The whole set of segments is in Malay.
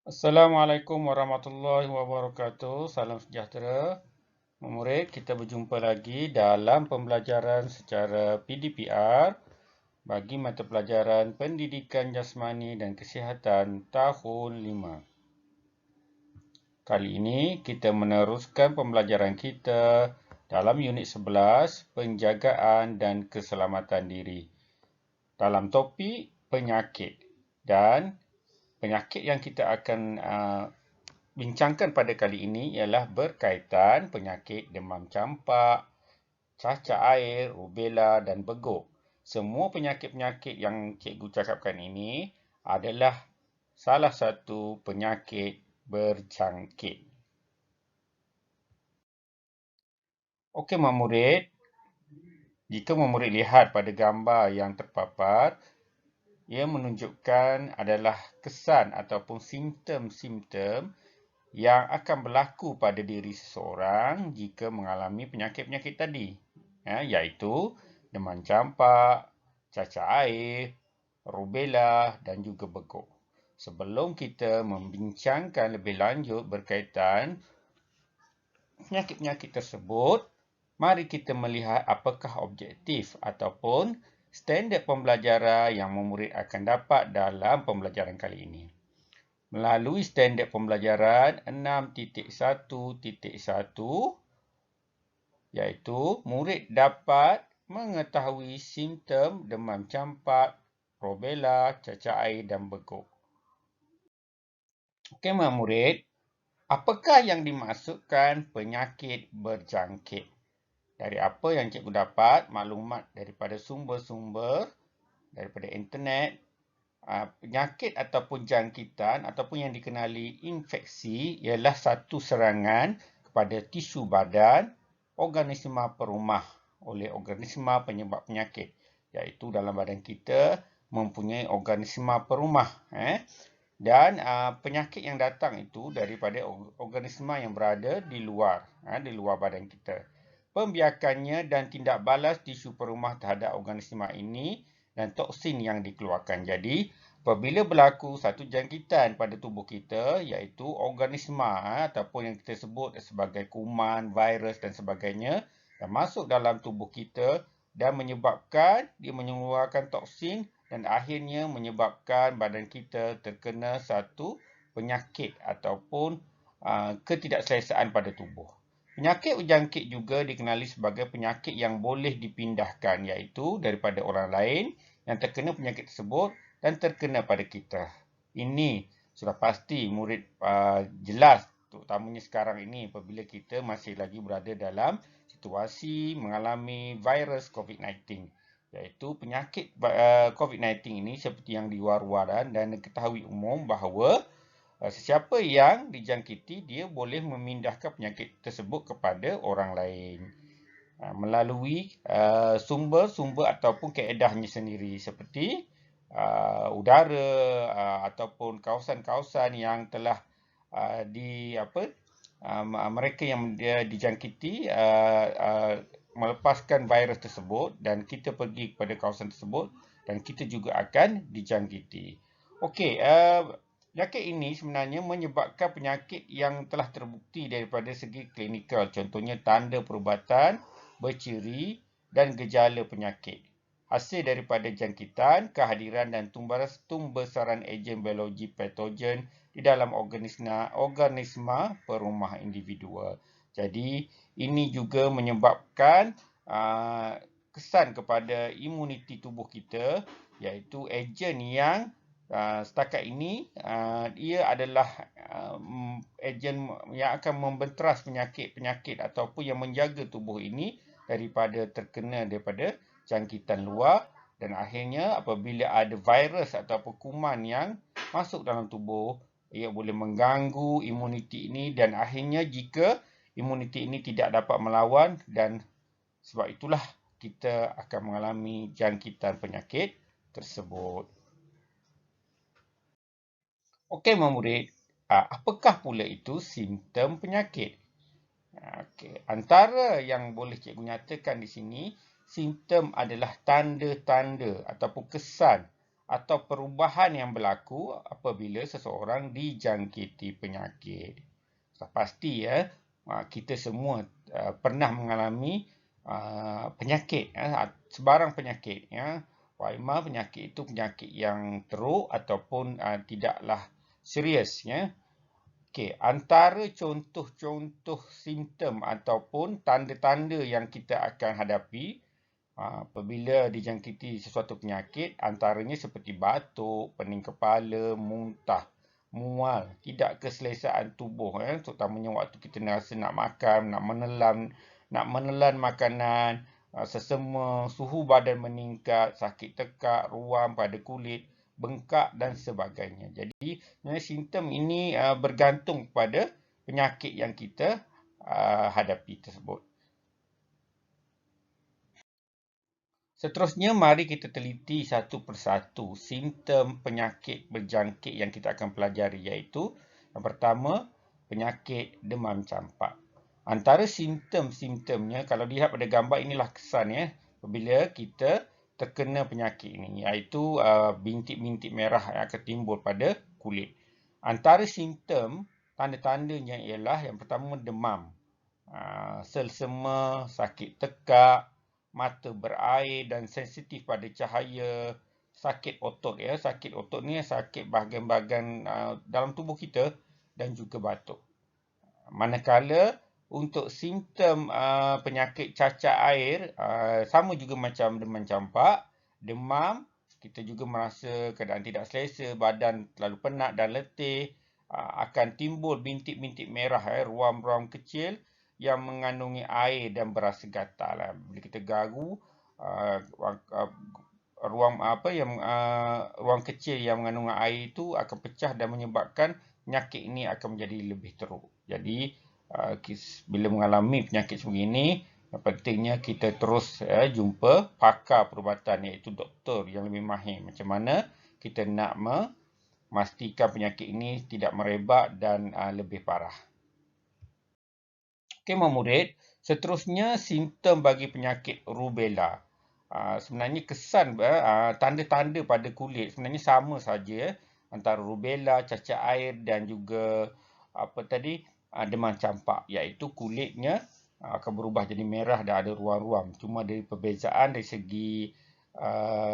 Assalamualaikum warahmatullahi wabarakatuh. Salam sejahtera. Murid, kita berjumpa lagi dalam pembelajaran secara PDPR bagi mata pelajaran Pendidikan Jasmani dan Kesihatan tahun 5. Kali ini kita meneruskan pembelajaran kita dalam unit 11, Penjagaan dan Keselamatan Diri. Dalam topik penyakit, dan penyakit yang kita akan bincangkan pada kali ini ialah berkaitan penyakit demam campak, cacak air, rubella dan beguk. Semua penyakit-penyakit yang cikgu cakapkan ini adalah salah satu penyakit berjangkit. Okey, mak murid. Jika mak murid lihat pada gambar yang terpapar, ia menunjukkan adalah kesan ataupun simptom-simptom yang akan berlaku pada diri seseorang jika mengalami penyakit-penyakit tadi, iaitu demam campak, cacak air, rubella dan juga beguk. Sebelum kita membincangkan lebih lanjut berkaitan penyakit-penyakit tersebut, mari kita melihat apakah objektif ataupun standard pembelajaran yang murid akan dapat dalam pembelajaran kali ini. Melalui standard pembelajaran 6.1.1, iaitu murid dapat mengetahui simptom demam campak, rubella, cacak air dan beguk. Okey, murid, apakah yang dimaksudkan penyakit berjangkit? Dari apa yang cikgu dapat maklumat daripada sumber-sumber daripada internet, penyakit ataupun jangkitan ataupun yang dikenali infeksi ialah satu serangan kepada tisu badan organisma perumah oleh organisma penyebab penyakit, iaitu dalam badan kita mempunyai organisma perumah. Dan penyakit yang datang itu daripada organisma yang berada di luar badan kita. Pembiakannya dan tindak balas tisu perumah terhadap organisma ini dan toksin yang dikeluarkan. Jadi, apabila berlaku satu jangkitan pada tubuh kita, iaitu organisma ataupun yang kita sebut sebagai kuman, virus dan sebagainya, yang masuk dalam tubuh kita dan menyebabkan dia mengeluarkan toksin dan akhirnya menyebabkan badan kita terkena satu penyakit ataupun ketidakselesaan pada tubuh. Penyakit berjangkit juga dikenali sebagai penyakit yang boleh dipindahkan, iaitu daripada orang lain yang terkena penyakit tersebut dan terkena pada kita. Ini sudah pasti murid jelas, terutamanya sekarang ini apabila kita masih lagi berada dalam situasi mengalami virus COVID-19. Iaitu penyakit COVID-19 ini seperti yang diwar-waran dan diketahui umum bahawa sesiapa yang dijangkiti dia boleh memindahkan penyakit tersebut kepada orang lain melalui sumber-sumber ataupun kaedahnya sendiri seperti udara ataupun kawasan-kawasan yang telah mereka yang dijangkiti melepaskan virus tersebut dan kita pergi kepada kawasan tersebut dan kita juga akan dijangkiti. Okey, penyakit ini sebenarnya menyebabkan penyakit yang telah terbukti daripada segi klinikal. Contohnya tanda perubatan, berciri dan gejala penyakit. Hasil daripada jangkitan, kehadiran dan tumbesaran ejen biologi patogen di dalam organisma perumah individual. Jadi, ini juga menyebabkan kesan kepada imuniti tubuh kita, iaitu ejen yang setakat ini ia adalah ejen yang akan membenteras penyakit-penyakit ataupun yang menjaga tubuh ini daripada terkena daripada jangkitan luar dan akhirnya apabila ada virus ataupun kuman yang masuk dalam tubuh, ia boleh mengganggu imuniti ini dan akhirnya jika imuniti ini tidak dapat melawan dan sebab itulah kita akan mengalami jangkitan penyakit tersebut. Okey, murid, apakah pula itu simptom penyakit? Okey, antara yang boleh cikgu nyatakan di sini, simptom adalah tanda-tanda ataupun kesan atau perubahan yang berlaku apabila seseorang dijangkiti penyakit. Pasti ya, kita semua pernah mengalami penyakit, sebarang penyakit ya. Waima penyakit itu penyakit yang teruk ataupun tidaklah serius ya. Okey, antara contoh-contoh simptom ataupun tanda-tanda yang kita akan hadapi apabila dijangkiti sesuatu penyakit, antaranya seperti batuk, pening kepala, muntah, mual, tidak keselesaan tubuh, terutamanya waktu kita rasa nak makan, nak menelan makanan, sesama, suhu badan meningkat, sakit tekak, ruam pada kulit, bengkak dan sebagainya. Jadi, simptom ini bergantung pada penyakit yang kita hadapi tersebut. Seterusnya, mari kita teliti satu persatu simptom penyakit berjangkit yang kita akan pelajari, iaitu yang pertama, penyakit demam campak. Antara simptom-simptomnya, kalau lihat pada gambar inilah kesan ya, apabila kita terkena penyakit ini, iaitu bintik-bintik merah yang akan timbul pada kulit. Antara simptom, tanda-tandanya ialah yang pertama demam, selsema, sakit tekak, mata berair dan sensitif pada cahaya, sakit otot ya. Sakit otot ni sakit bahagian-bahagian dalam tubuh kita dan juga batuk. Manakala untuk simptom penyakit cacak air sama juga macam demam campak, demam, kita juga merasa keadaan tidak selesa, badan terlalu penat dan letih, akan timbul bintik-bintik merah, ruam-ruam kecil yang mengandungi air dan berasa gatal. Bila kita garu, ruang kecil yang mengandung air itu akan pecah dan menyebabkan penyakit ini akan menjadi lebih teruk. Jadi bila mengalami penyakit sebegini, pentingnya kita terus jumpa pakar perubatan, iaitu doktor yang lebih mahir. Macam mana kita nak memastikan penyakit ini tidak merebak dan lebih parah. Okey, murid, seterusnya simptom bagi penyakit rubella. Sebenarnya kesan tanda-tanda pada kulit sebenarnya sama saja antara rubella, cacak air dan juga demam campak, iaitu kulitnya akan berubah jadi merah dan ada ruam-ruam. Cuma dari perbezaan dari segi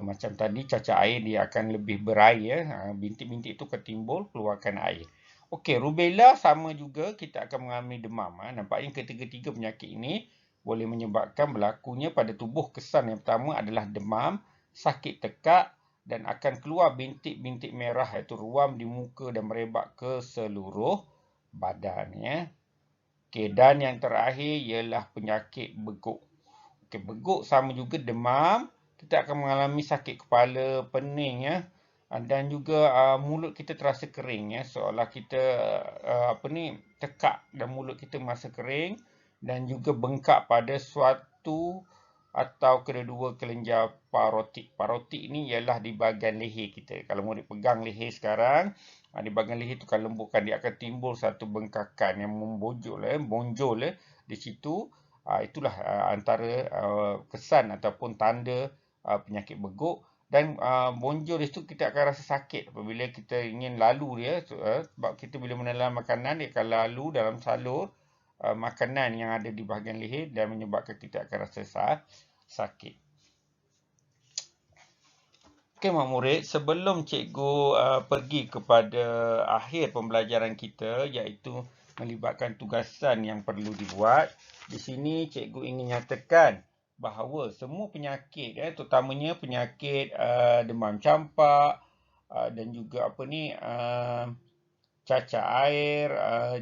macam tadi, cacak air dia akan lebih berair, bintik-bintik itu akan timbul keluarkan air. Okey, rubella sama juga kita akan mengalami demam. Nampaknya ketiga-tiga penyakit ini boleh menyebabkan berlakunya pada tubuh kesan yang pertama adalah demam, sakit tekak dan akan keluar bintik-bintik merah, iaitu ruam di muka dan merebak ke seluruh badan ya. Okey, dan yang terakhir ialah penyakit beguk. Okey, beguk sama juga demam, kita akan mengalami sakit kepala, pening ya. Dan juga mulut kita terasa kering ya, seolah kita tekak dan mulut kita merasa kering dan juga bengkak pada suatu atau kedua-dua kelenjar parotik. Parotik ini ialah di bahagian leher kita. Kalau murid pegang leher sekarang, di bahagian leher itu akan lembutkan, dia akan timbul satu bengkakan yang bonjol di situ. Itulah antara kesan ataupun tanda penyakit beguk. Dan bonjol itu kita akan rasa sakit apabila kita ingin lalu dia, sebab kita bila menelan makanan dia akan lalu dalam salur makanan yang ada di bahagian leher dan menyebabkan kita akan rasa sakit. Okey, mak murid, sebelum cikgu pergi kepada akhir pembelajaran kita, iaitu melibatkan tugasan yang perlu dibuat, di sini cikgu ingin nyatakan bahawa semua penyakit, terutamanya penyakit demam campak dan juga cacak air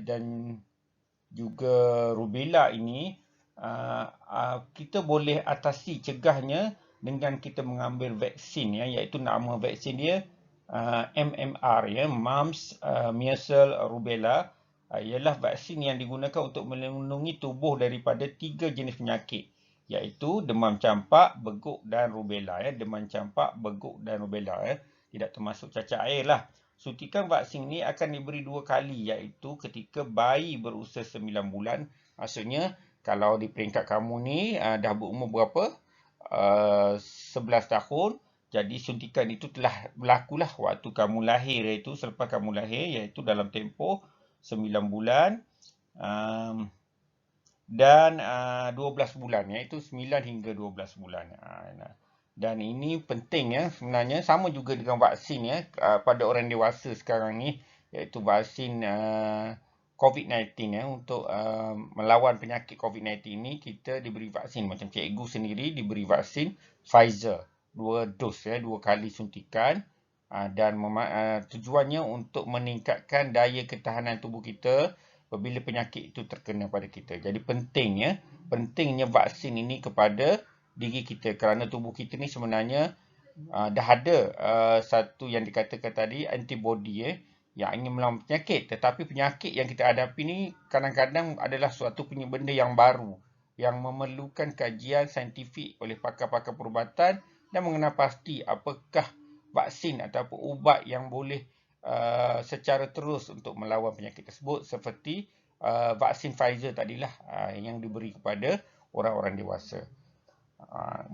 dan juga rubella ini, kita boleh atasi cegahnya dengan kita mengambil vaksin ya, iaitu nama vaksin dia MMR ya, Mumps, Measles, Rubella. Ialah vaksin yang digunakan untuk melindungi tubuh daripada 3 jenis penyakit, iaitu demam campak, beguk dan rubella ya. Demam campak, beguk dan rubella ya. Tidak termasuk cacak air lah. Suntikan vaksin ini akan diberi 2 kali, iaitu ketika bayi berusia 9 bulan. Maksudnya kalau di peringkat kamu ni dah berumur berapa? 11 tahun. Jadi suntikan itu telah berlakulah waktu kamu lahir, iaitu selepas kamu lahir, iaitu dalam tempoh 9 bulan dan 12 bulan, iaitu 9 hingga 12 bulan. Dan ini penting ya sebenarnya, sama juga dengan vaksin ya pada orang dewasa sekarang ni, iaitu vaksin COVID-19 ya, untuk melawan penyakit COVID-19 ini kita diberi vaksin. Macam cikgu sendiri diberi vaksin Pfizer 2 dos ya, 2 kali suntikan, dan tujuannya untuk meningkatkan daya ketahanan tubuh kita apabila penyakit itu terkena pada kita. Jadi pentingnya vaksin ini kepada diri kita, kerana tubuh kita ni sebenarnya dah ada satu yang dikatakan tadi, antibody yang ingin melawan penyakit. Tetapi penyakit yang kita hadapi ni kadang-kadang adalah suatu benda yang baru, yang memerlukan kajian saintifik oleh pakar-pakar perubatan dan mengenal pasti apakah vaksin ataupun ubat yang boleh secara terus untuk melawan penyakit tersebut, seperti vaksin Pfizer tadilah yang diberi kepada orang-orang dewasa.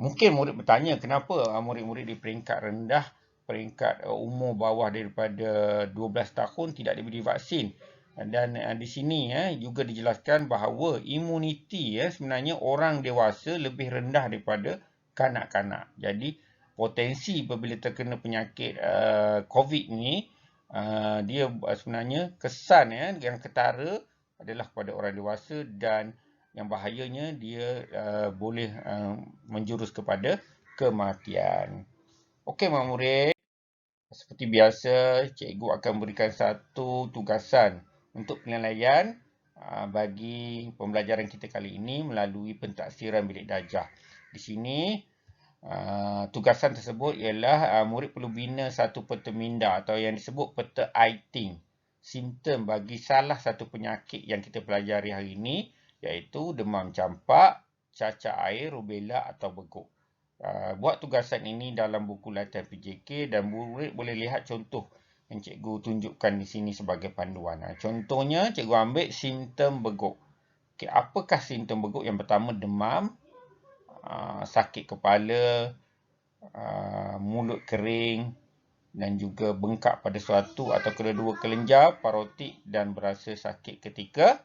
Mungkin murid bertanya kenapa murid-murid di peringkat rendah, peringkat umur bawah daripada 12 tahun tidak diberi vaksin. Dan di sini juga dijelaskan bahawa imuniti sebenarnya orang dewasa lebih rendah daripada kanak-kanak. Jadi potensi apabila terkena penyakit COVID ni, dia sebenarnya kesan yang ketara adalah kepada orang dewasa, dan yang bahayanya dia boleh menjurus kepada kematian. Okey mak murid, seperti biasa cikgu akan berikan satu tugasan untuk penilaian bagi pembelajaran kita kali ini melalui pentaksiran bilik darjah. Di sini tugasan tersebut ialah murid perlu bina satu peta minda atau yang disebut peta ITING, simptom bagi salah satu penyakit yang kita pelajari hari ini, iaitu demam campak, cacar air, rubella atau beguk. Buat tugasan ini dalam buku latihan PJK dan murid boleh lihat contoh yang cikgu tunjukkan di sini sebagai panduan. Contohnya, cikgu ambil simptom beguk. Okay, apakah simptom beguk? Yang pertama, demam, sakit kepala, mulut kering dan juga bengkak pada suatu atau kedua-dua kelenjar, parotik dan berasa sakit ketika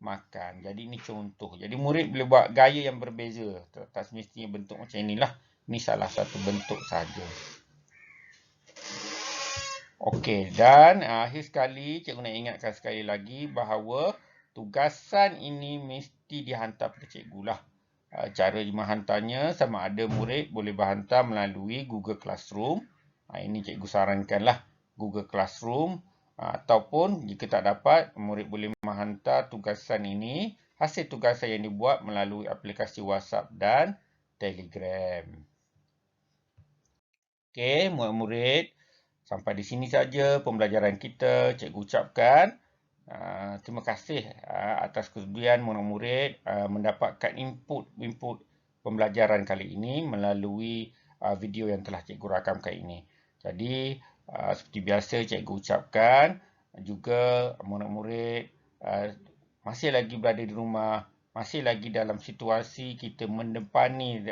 makan. Jadi ini contoh. Jadi murid boleh buat gaya yang berbeza. Tak semestinya bentuk macam inilah. Ini salah satu bentuk saja. Okey, dan akhir sekali cikgu nak ingatkan sekali lagi bahawa tugasan ini mesti dihantar pada cikgu lah. Cara menghantarnya sama ada murid boleh berhantar melalui Google Classroom. Ini cikgu sarankanlah Google Classroom. Ataupun jika tak dapat, murid boleh menghantar tugasan ini, hasil tugasan yang dibuat melalui aplikasi WhatsApp dan Telegram. Okey, murid-murid, sampai di sini saja pembelajaran kita. Cikgu ucapkan terima kasih atas kesudian murid-murid mendapatkan input pembelajaran kali ini melalui video yang telah cikgu rakamkan ini. Jadi, seperti biasa cikgu ucapkan juga murid-murid masih lagi berada di rumah, masih lagi dalam situasi kita mendepani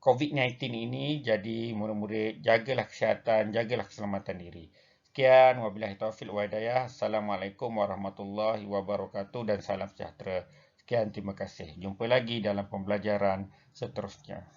COVID-19 ini, jadi murid-murid jagalah kesihatan, jagalah keselamatan diri. Sekian, wabillahi taufiq wal hidayah. Assalamualaikum warahmatullahi wabarakatuh dan salam sejahtera. Sekian, terima kasih. Jumpa lagi dalam pembelajaran seterusnya.